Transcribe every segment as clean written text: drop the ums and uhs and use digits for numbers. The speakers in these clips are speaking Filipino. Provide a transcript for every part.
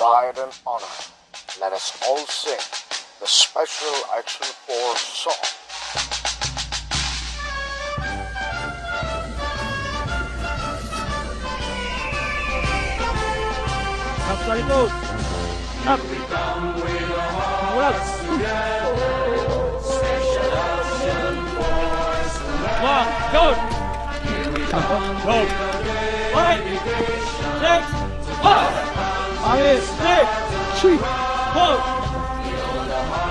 pride and honor, let us all sing the Special Action Force song. Up sa likod. Up. Bulag. One, go. Go. 5, 6, 5, 6, 4,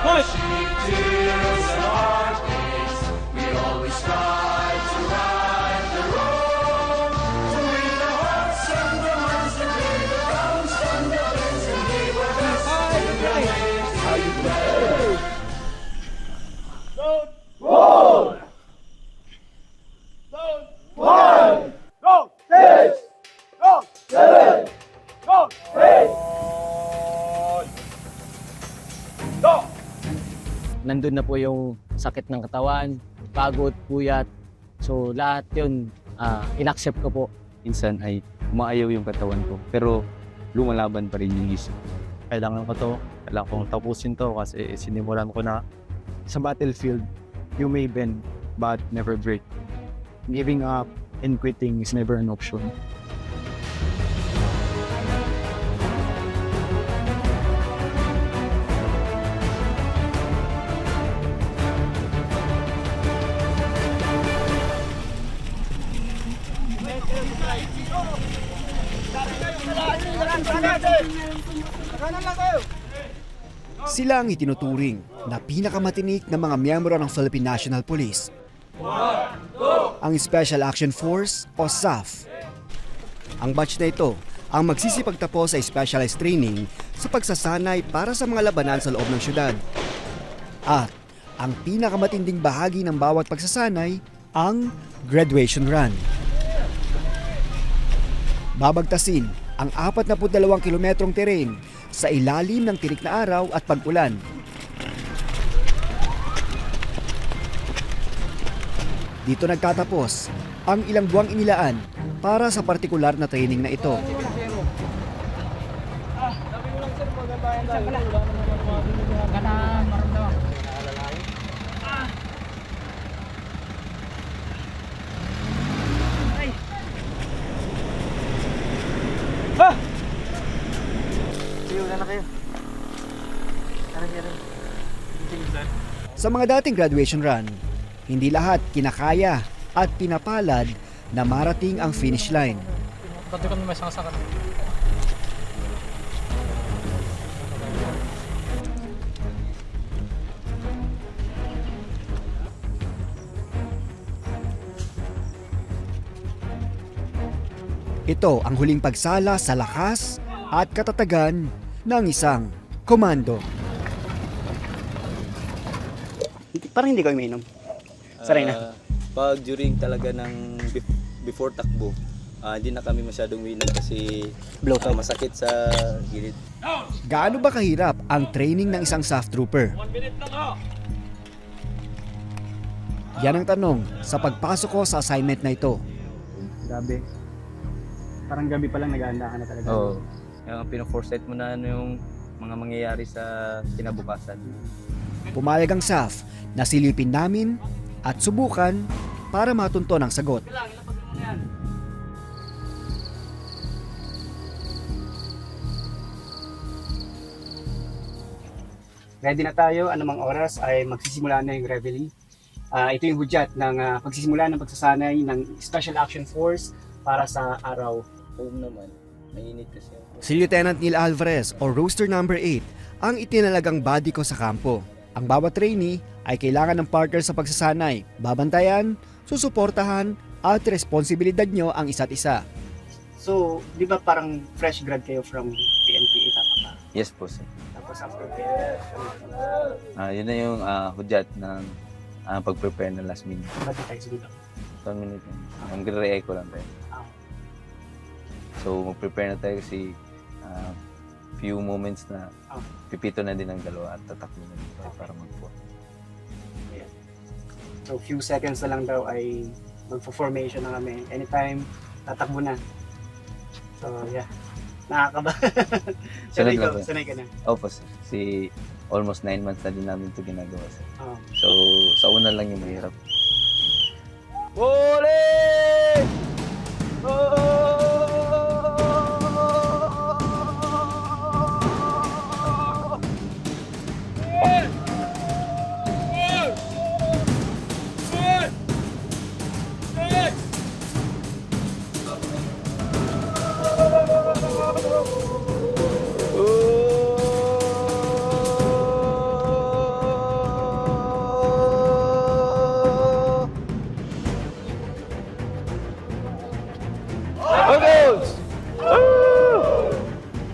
5. Nandun na po yung sakit ng katawan, pagod, puyat. So lahat yun, inaccept ko po. Minsan ay umaayaw yung katawan ko, pero lumalaban pa rin yung isip. Kailangan ko to, kailangan kong tapusin to kasi sinimulan ko na sa battlefield, you may bend but never break. Giving up and quitting is never an option. Sila ang itinuturing na pinakamatinik na mga miyembro ng Philippine National Police. Ang Special Action Force o SAF. Ang batch na ito ang magsisipagtapos sa specialized training sa pagsasanay para sa mga labanan sa loob ng syudad. At ang pinakamatinding bahagi ng bawat pagsasanay, ang graduation run. Babagtasin ang 42 kilometrong terrain sa ilalim ng tirik na araw at pag-ulan. Dito nagtatapos ang ilang buwang inilaan para sa partikular na training na ito. Sa mga dating graduation run, hindi lahat kinakaya at pinapalad na marating ang finish line. Ito ang huling pagsala sa lakas at katatagan ng isang komando. Parang hindi ko umiinom. Saray na. Pag during talaga ng before takbo, hindi na kami masyadong uminom kasi Bloated. masakit sa gilid. Gaano ba kahirap ang training ng isang SAF trooper? Yan ang tanong sa pagpasok ko sa assignment na ito. Gabi. Parang gabi pa lang nag-aanda ka na talaga. Oo. Yung pino-foresight mo na yung mga mangyayari sa kinabukasan. Pumayag ang SAF na silipin namin at subukan para matunto ng sagot. Ready na tayo. Anumang oras ay magsisimula na yung reveille. Ito yung hudyat ng pagsisimula ng pagsasanay ng Special Action Force para sa araw. Home naman, mainit kasi ako. Si Lieutenant Neil Alvarez o Roster Number 8 ang itinalagang body ko sa kampo. Ang bawat trainee ay kailangan ng partner sa pagsasanay, babantayan, susuportahan at responsibilidad nyo ang isa't isa. So, di ba parang fresh grad kayo from PNPA, tama ba? Yes po, sir. Tapos after PNPA, Yun na yung hudyat ng pag-prepare ng last minute. ba't di tayo sumunod? 1 minute yun. Ang gre-echo lang tayo. Ah. So, mag-prepare na tayo kasi few moments na pipito na din ang dalawa at tatakbo na din tayo para mag-pull. So, few seconds na lang daw ay magpo-formation na kami. Anytime, tatakbo na. So, yeah. Nakakaba. Sunod lang ikaw, po. sanay ka na. Opo, sir. Almost 9 months na din namin ito ginagawa, sir. Oo. So, sa una lang yung mahirap.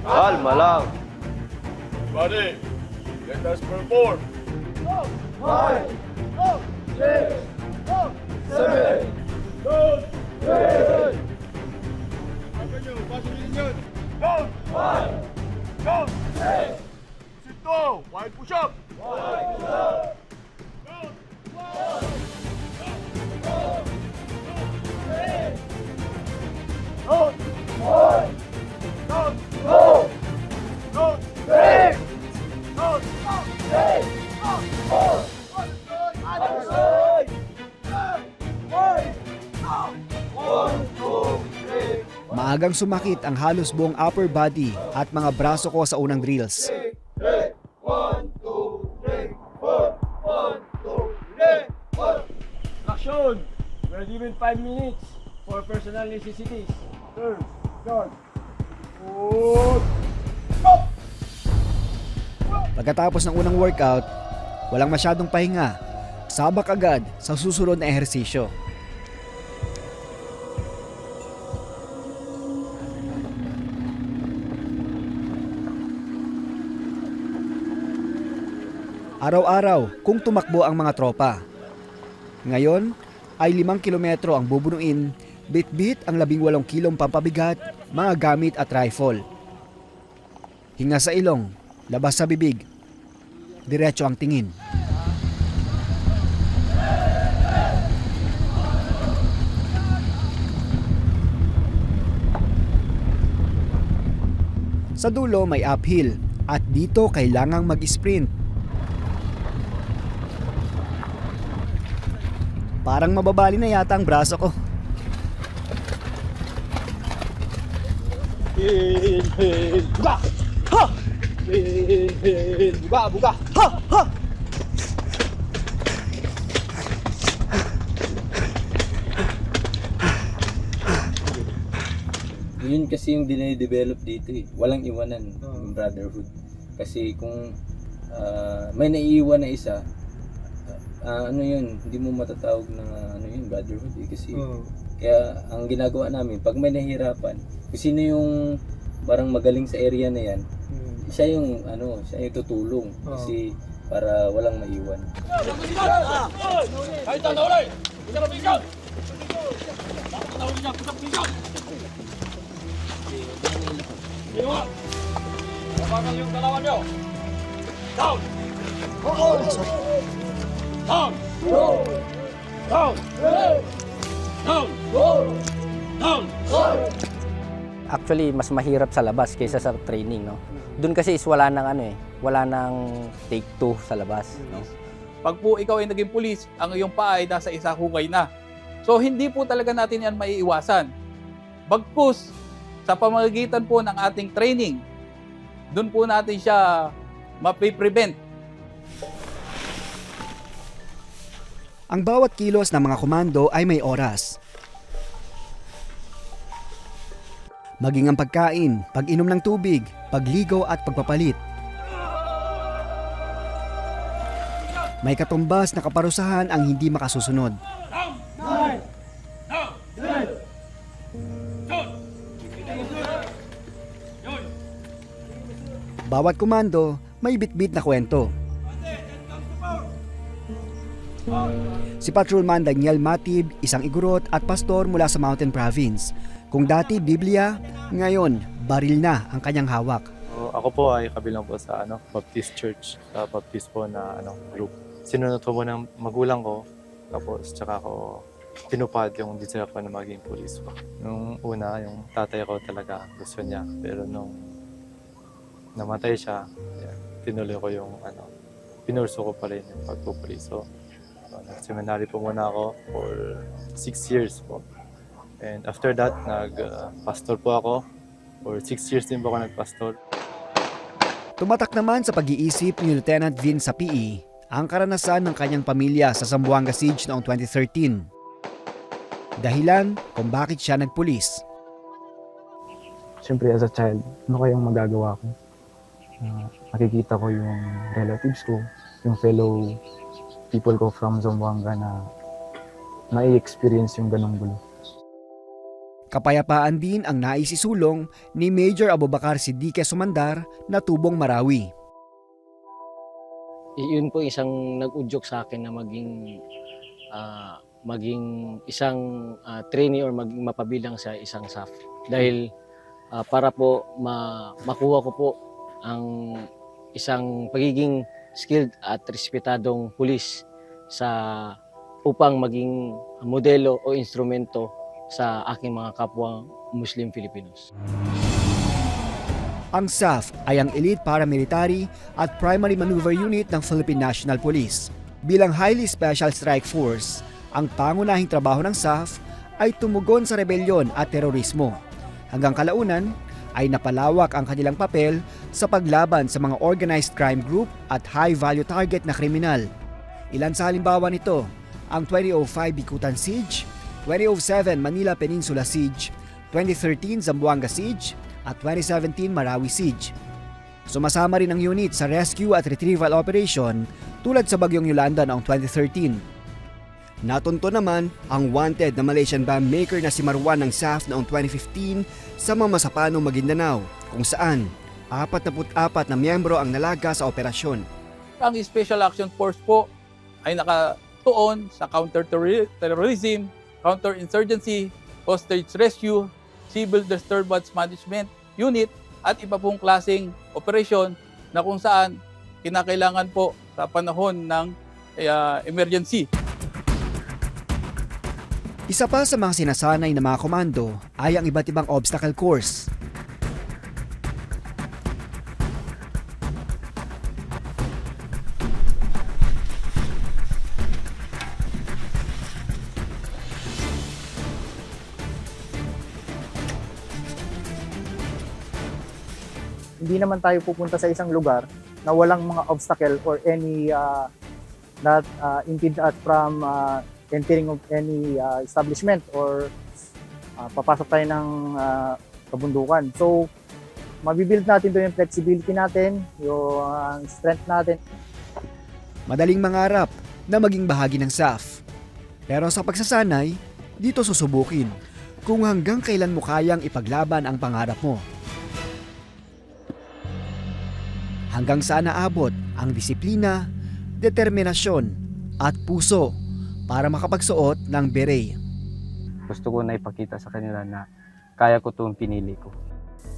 Kalma lang. Buddy, let us perform. Wide push-up. Maagang sumakit ang halos buong upper body at mga braso ko sa unang drills. Action! We're given 5 minutes for personal necessities. Turn, start. Pagkatapos ng unang workout, walang masyadong pahinga. Sabak agad sa susunod na ehersisyo. Araw-araw kung tumakbo ang mga tropa. Ngayon ay 5 kilometro ang bubunuin, bit-bit ang 18 kilong pampabigat, mga gamit at rifle. Hinga sa ilong, labas sa bibig, diretso ang tingin. Sa dulo may uphill at dito kailangang mag-sprint. Parang mababali na yata ang braso ko. Buka! Yun kasi yung dinidevelop dito eh. Walang iwanan yung brotherhood. Kasi kung may naiiwan na isa, ano yun, hindi mo matatawag na ano yun, brotherhood eh. Kasi kaya ang ginagawa namin, pag may nahihirapan, kung sino yung parang magaling sa area na yan, siya yung tutulong. Kasi para walang maiwan. Actually, mas mahirap sa labas kaysa sa training, no? Doon kasi is wala nang take 2 sa labas, no? Pag po ikaw ay naging pulis, ang iyong paa ay nasa isa hukay na. So hindi po talaga natin yan maiiwasan. Bagkus, sa pamamagitan po ng ating training, doon po natin siya mapiprevent. Ang bawat kilos ng mga komando ay may oras. Maging ang pagkain, pag-inom ng tubig, pagligo at pagpapalit. May katumbas na kaparusahan ang hindi makasusunod. Bawat komando may bitbit na kwento. Si Patrolman Daniel Matib, isang igorot at pastor mula sa Mountain Province. Kung dati Biblia, ngayon baril na ang kanyang hawak. Ako po ay kabilang po sa Baptist Church, sa Baptist po na group. Sinunod ko po ng magulang ko, tapos tsaka ako pinupad yung desire ko na maging police po. Nung una, yung tatay ko talaga gusto niya. Pero nung namatay siya, yan, tinuloy ko yung pinurso ko pa rin yung pagpupulis. So, nag-seminary po muna ako for 6 years po. And after that, nag-pastor po ako. For 6 years din po ako nag-pastor. Tumatak naman sa pag-iisip ni Lieutenant Vin sa PE ang karanasan ng kanyang pamilya sa Zamboanga Siege noong 2013. Dahilan kung bakit siya nagpulis. Siyempre as a child, ano kayang magagawa ko? Nakikita ko yung relatives ko, yung fellow people ko from Zamboanga na nai-experience yung ganong gulo. Kapayapaan din ang naisisulong ni Major Abubakar Siddique Sumandar na Tubong Marawi. Yun po isang nag-udyok sa akin na maging isang trainee or maging mapabilang sa isang SAF. Dahil para po makuha ko po ang isang pagiging skilled at respetadong pulis upang maging modelo o instrumento sa aking mga kapwa Muslim Filipinos. Ang SAF ay ang elite paramilitary at primary maneuver unit ng Philippine National Police. Bilang highly special strike force, ang pangunahing trabaho ng SAF ay tumugon sa rebelyon at terorismo. Hanggang kalaunan ay napalawak ang kanilang papel sa paglaban sa mga organized crime group at high-value target na kriminal. Ilan sa halimbawa nito, ang 2005 Bikutan Siege, 2007 Manila Peninsula Siege, 2013 Zamboanga Siege, at 2017 Marawi Siege. Sumasama rin ang unit sa rescue at retrieval operation tulad sa Bagyong Yolanda noong 2013. Natunto naman ang wanted na Malaysian bomb maker na si Marwan ng SAF noong 2015 sa Mamasapanong, Maguindanao, kung saan 44 na miyembro ang nalaga sa operasyon. Ang Special Action Force po ay nakatuon sa counter-terrorism, counter-insurgency, hostage rescue, civil disturbance management unit at iba pong klaseng operasyon na kung saan kinakailangan po sa panahon ng emergency. Isa pa sa mga sinasanay ng mga komando ay ang iba't ibang obstacle course. Hindi naman tayo pupunta sa isang lugar na walang mga obstacle or any that impede us from entering of any establishment or papasok tayo ng kabundukan. So, mabibuild natin doon yung flexibility natin, yung strength natin. Madaling mangarap na maging bahagi ng SAF. Pero sa pagsasanay, dito susubukin kung hanggang kailan mo kayang ipaglaban ang pangarap mo. Hanggang saan naabot ang disiplina, determinasyon at puso para makapagsuot ng beret. Gusto ko na ipakita sa kanila na kaya ko itong pinili ko.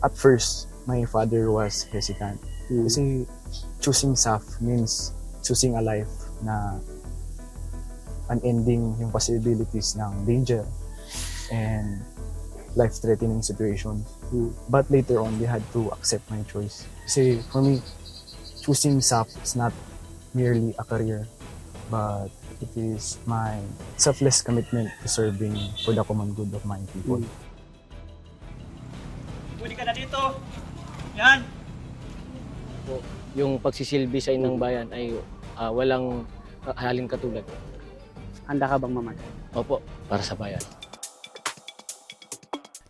At first, my father was hesitant. Kasi choosing SAF means choosing a life na unending yung possibilities ng danger and life-threatening situations. But later on, they had to accept my choice. Kasi for me, choosing SAF is not merely a career, but it is my selfless commitment to serving for the common good of my people. Pwede ka na dito. Yan. Yung pagsisilbi sa inang bayan ay walang halin katulad. Handa ka bang mamatay? Opo, para sa bayan.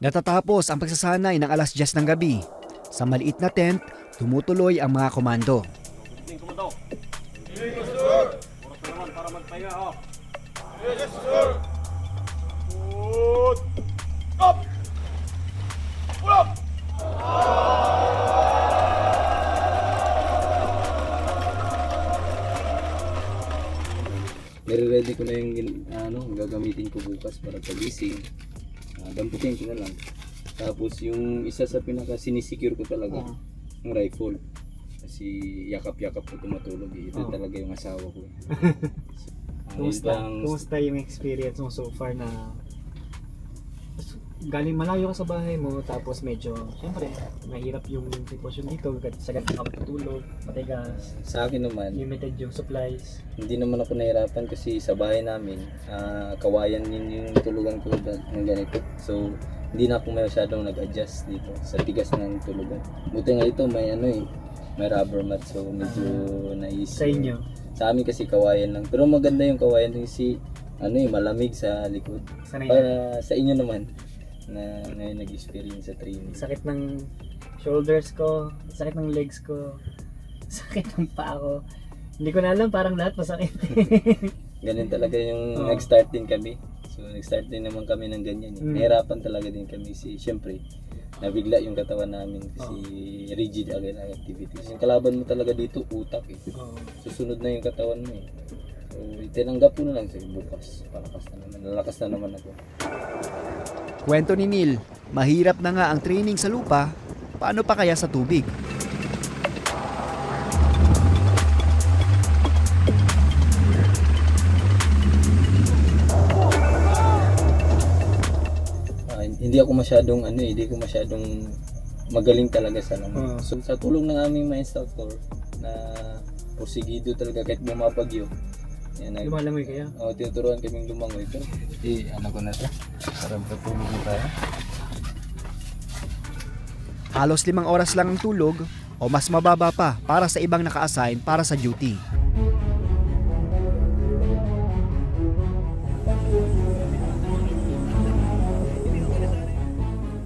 Natatapos ang pagsasanay ng 10:00 ng gabi. Sa maliit na tent, tumutuloy ang mga komando. Nire-ready ko na yung gagamitin ko bukas para pagising. Damputin ko na lang. Tapos yung isa sa pinaka sinisecure ko talaga, yung rifle. Kasi yakap-yakap ko tumatulog. Ito talaga yung asawa ko. Kumusta yung experience mo so far na galing malayo ka sa bahay mo tapos medyo syempre mahirap yung sitwasyon dito sagad ka matutulog, matigas, Sa akin naman, limited yung supplies. hindi naman ako nahirapan kasi sa bahay namin, kawayan din yung tulugan ko ng ganito. So, hindi na ako masyadong nag-adjust dito sa tigas ng tulugan. Buti nga ito, may rubber mat, so medyo Sa inyo? Sa amin kasi kawayan lang. Pero maganda yung kawayan kasi malamig sa likod. Sanay Para sa inyo naman, na ngayon nag-experience sa training. sakit ng shoulders ko, sakit ng legs ko, sakit ng paa ko. Hindi ko na alam, parang lahat masakit. Ganun talaga yung Oo. nag-start din kami. So nag-start din naman kami ng ganyan. Nahirapan talaga din kami syempre, nabigla yung katawan namin kasi rigid agad ang activities. Yung kalaban mo talaga dito, utak eh. Susunod na yung katawan mo eh. So itinanggap ko na lang sa bukas. Lalakas na naman ako. Kwento ni Neil, mahirap na nga ang training sa lupa, paano pa kaya sa tubig? Hindi ako masyadong magaling talaga sa lamang. So sa tulong ng aming mga instructor na porsigido talaga kahit bumabagyo. Lumalangoy kaya? Tinuturuan kaming lumangoy. Pero ko na siya. Para patulog na tayo. Halos 5 oras lang ang tulog o mas mababa pa para sa ibang naka-assign para sa duty.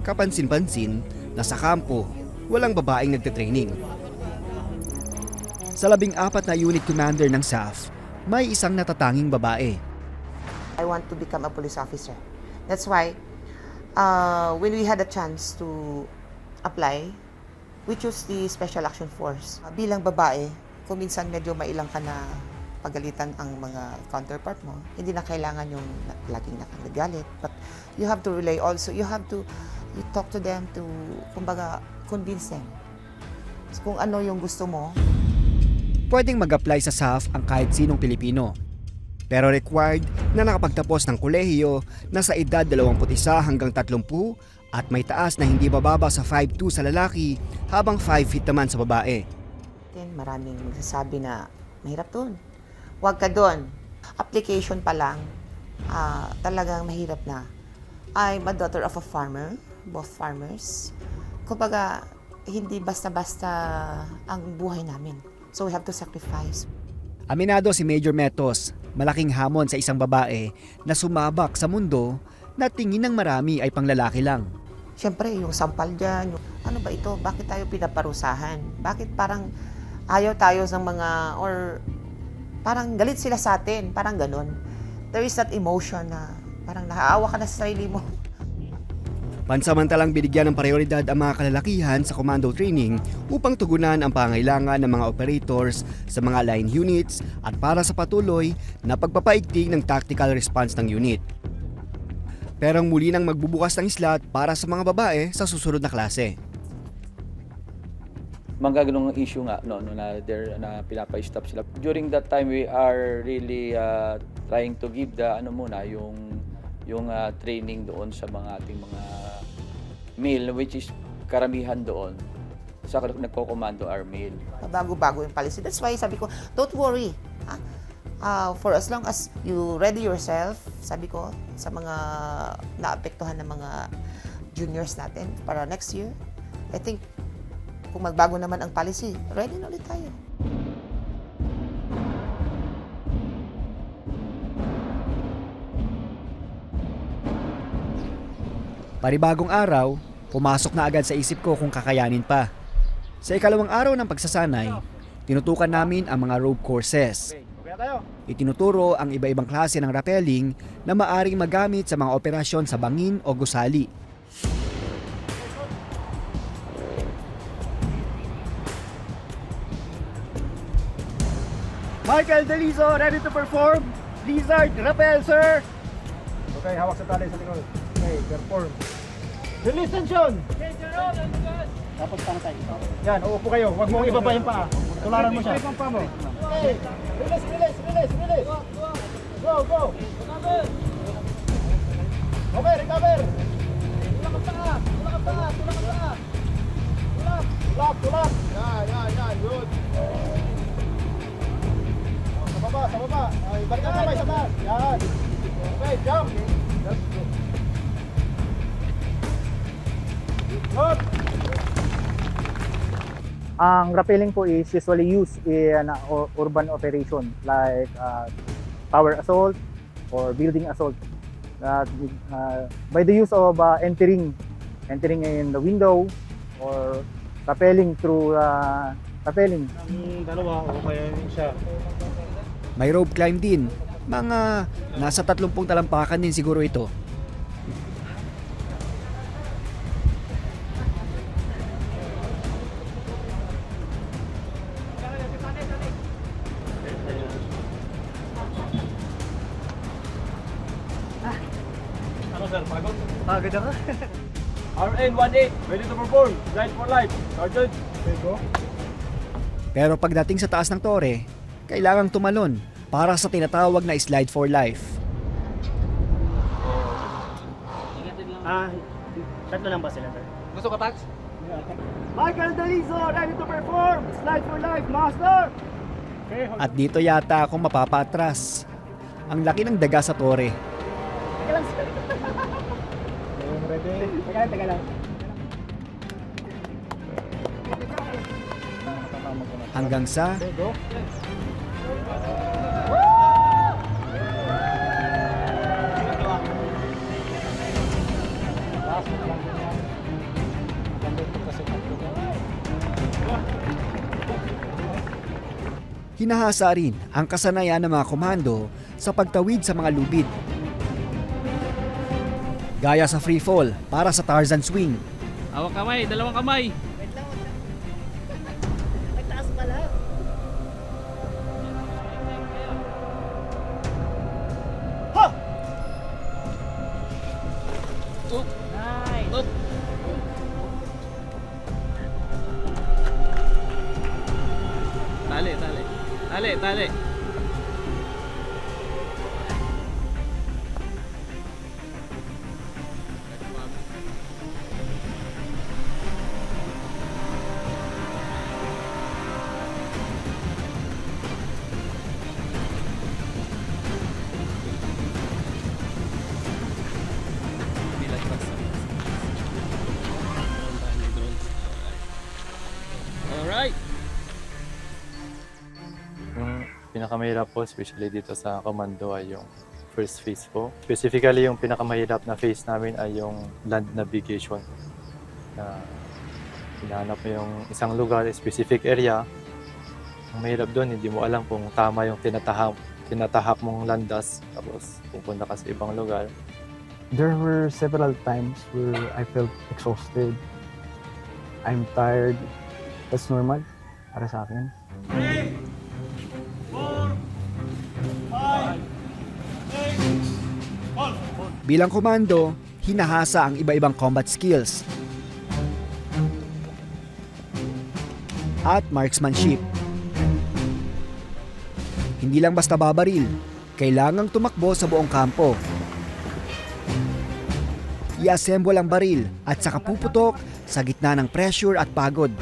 Kapansin-pansin na sa kampo, walang babaeng nagte-training. Sa 14 na unit commander ng SAF, may isang natatanging babae. I want to become a police officer. That's why when we had a chance to apply, we chose the Special Action Force. Bilang babae, kung minsan medyo mailang ka na pagalitan ang mga counterpart mo, hindi na kailangan yung laging nakagalit. But you have to relay also, you talk to them to, kumbaga, convince them. Kung ano yung gusto mo. Pwedeng mag-apply sa SAF ang kahit sinong Pilipino. Pero required na nakapagtapos ng kolehiyo na sa edad 21 hanggang 30 at may taas na hindi bababa sa 5'2" sa lalaki habang 5 feet naman sa babae. Maraming magsasabi na mahirap doon. Huwag ka doon. Application pa lang, talagang mahirap na. I'm a daughter of a farmer, both farmers. Kumbaga, hindi basta-basta ang buhay namin. So we have to sacrifice. Aminado si Major Metos, malaking hamon sa isang babae na sumabak sa mundo na tingin ng marami ay panglalaki lang. Siyempre, yung sampal dyan, ano ba ito? Bakit tayo pinaparusahan? Bakit parang ayaw tayo ng mga, or parang galit sila sa atin, parang ganun. There is that emotion na parang naaawa ka na sa sarili mo. Pansamantalang binigyan ng prioridad ang mga kalalakihan sa commando training upang tugunan ang pangailangan ng mga operators sa mga line units at para sa patuloy na pagpapaigting ng tactical response ng unit. Pero muli nang magbubukas ng slot para sa mga babae sa susunod na klase. Mga ganung issue nga na pinapa-stop sila. During that time we are really trying to give the yung training doon sa mga ating mga male, which is karamihan doon sa nagko-commando are male. Bago-bago yung policy. That's why sabi ko, don't worry. For as long as you ready yourself, sabi ko, sa mga naapektuhan ng mga juniors natin para next year, I think kung magbago naman ang policy, ready na ulit tayo. Paribagong araw, pumasok na agad sa isip ko kung kakayanin pa. Sa ikalawang araw ng pagsasanay, tinutukan namin ang mga rope courses. Itinuturo ang iba-ibang klase ng rappelling na maaring magamit sa mga operasyon sa bangin o gusali. Michael Delizo, ready to perform. Lizard, rappel, sir. Okay, hawak sa tali sa likod. Okay, perform. Release tension. Tapos pangtay. Yan, uupo kayo. Huwag mong ibaba yung paa. Tularan mo siya. Okay, release. Go, go! Recover! Okay, recover! Tulak ang paa! Tulak ang paa! Tulak ang paa! Tulak! Tulak! Yan, good. Sa baba. Ibalik ang kamay sa taas. Yan. Okay, jump. Good. Ang rappelling po is usually used in urban operation like tower assault or building assault. By the use of entering in the window or rappelling through rappelling. Ang dalawa, okay siya. May rope climb din. Mga nasa 30 talampakan din siguro ito. Ano sir, pagod? Pagod ako. RN-18, ready to perform. Slide for life. Sergeant, let's go. Pero pagdating sa taas ng tore, kailangang tumalon para sa tinatawag na slide for life. Tatlo lang ba sila, sir? Gusto ka, Tax? Michael Dalizo, ready to perform. Slide for life, master. At dito yata ako mapapatras. Ang laki ng daga sa tore. Teka lang. Hanggang sa hinahasa rin ang kasanayan ng mga komando sa pagtawid sa mga lubid. Gaya sa free fall para sa Tarzan swing. Hawak kamay, dalawang kamay. Nagtaas pala. Ha! Nice. Tali. Alright. Yung pinakamahirap po, especially dito sa commando, ay yung first phase po. Specifically, yung pinakamahirap na phase namin ay yung land navigation. Na hinahanap mo yung isang lugar, specific area. Ang mahirap doon, hindi mo alam kung tama yung tinatahak mong landas, tapos pupunta ka sa ibang lugar. There were several times where I felt exhausted. I'm tired. That's normal para sa akin. 3, 4, 5, 6, all. Bilang komando, hinahasa ang iba-ibang combat skills at marksmanship. Hindi lang basta babaril, kailangang tumakbo sa buong kampo. I-assemble ang baril at saka puputok sa gitna ng pressure at pagod.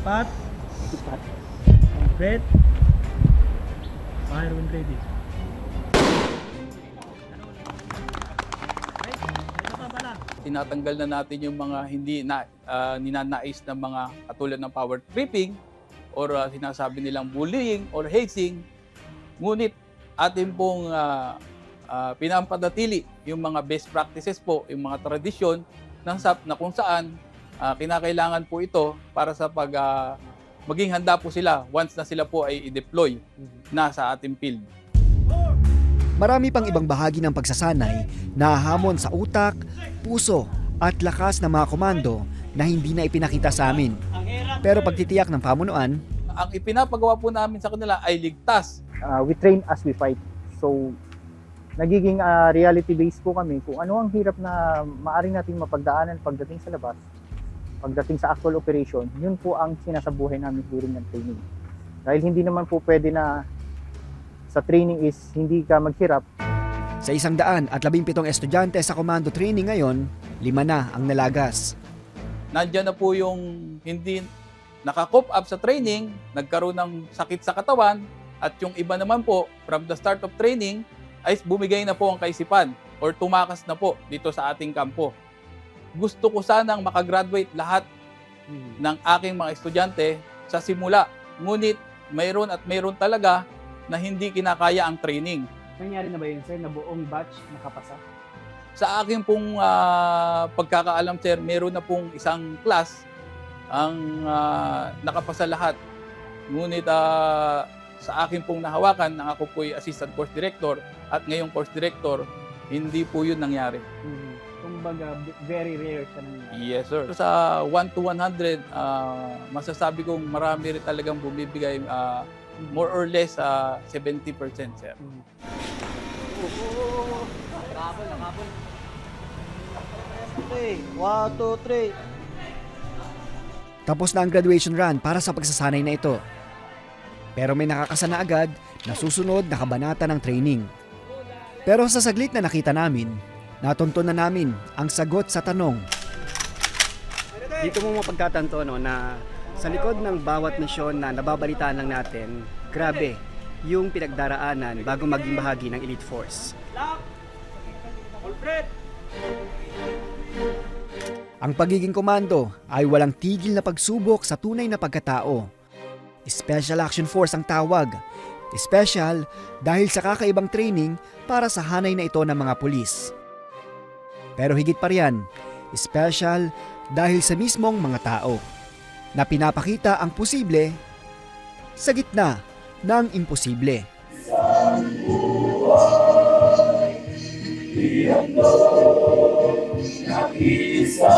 Spot. Breath. Fire when ready. Tinatanggal na natin yung mga hindi na ninanais na mga katulad ng power tripping or sinasabi nilang bullying or hazing. Ngunit atin pong pinapanatili yung mga best practices po, yung mga tradisyon ng SAF na kung saan kinakailangan po ito para sa maging handa po sila once na sila po ay i-deploy na sa ating field. Marami pang ibang bahagi ng pagsasanay na hamon sa utak, puso at lakas ng mga komando na hindi na ipinakita sa amin. Pero pagtitiyak ng pamunuan, ang ipinapagawa po namin sa kanila ay ligtas. We train as we fight. So, nagiging reality-based po kami kung ano ang hirap na maaari nating mapagdaanan pagdating sa labas, pagdating sa actual operation, yun po ang sinasabuhay namin during ng training. Dahil hindi naman po pwede na sa training is hindi ka maghirap. Sa 117 estudyante sa commando training ngayon, 5 na ang nalagas. Nandiyan na po yung hindi naka-cope up sa training, nagkaroon ng sakit sa katawan, at yung iba naman po, from the start of training, ay bumigay na po ang kaisipan or tumakas na po dito sa ating kampo. Gusto ko sanang makagraduate lahat ng aking mga estudyante sa simula. Ngunit mayroon talaga na hindi kinakaya ang training. Nangyari na ba yun, sir, na buong batch nakapasa? Sa aking pong pagkakaalam, sir, meron na pong isang class ang nakapasa lahat. Ngunit sa akin pong nahawakan, nang ako po'y assistant course director at ngayong course director, hindi po yun nangyari. Kumbaga, very rare siya nangyari. Yes, sir. Sa 1 to 100, masasabi kong marami rin talagang bumibigay more or less 70%, sir. Nakapon. Okay, 1, 2, 3. Tapos na ang graduation run para sa pagsasanay na ito. Pero may nakakasana agad na susunod na kabanata ng training. Pero sa saglit na nakita namin, natunto na namin ang sagot sa tanong. Dito mo mapagkatanto na sa likod ng bawat misyon na nababalitaan lang natin, grabe yung pinagdaraanan bago maging bahagi ng Elite Force. Ang pagiging komando ay walang tigil na pagsubok sa tunay na pagkatao. Special Action Force ang tawag. Special dahil sa kakaibang training para sa hanay na ito ng mga pulis. Pero higit pa riyan, special dahil sa mismong mga tao na pinapakita ang posible sa gitna ng imposible. Nakisa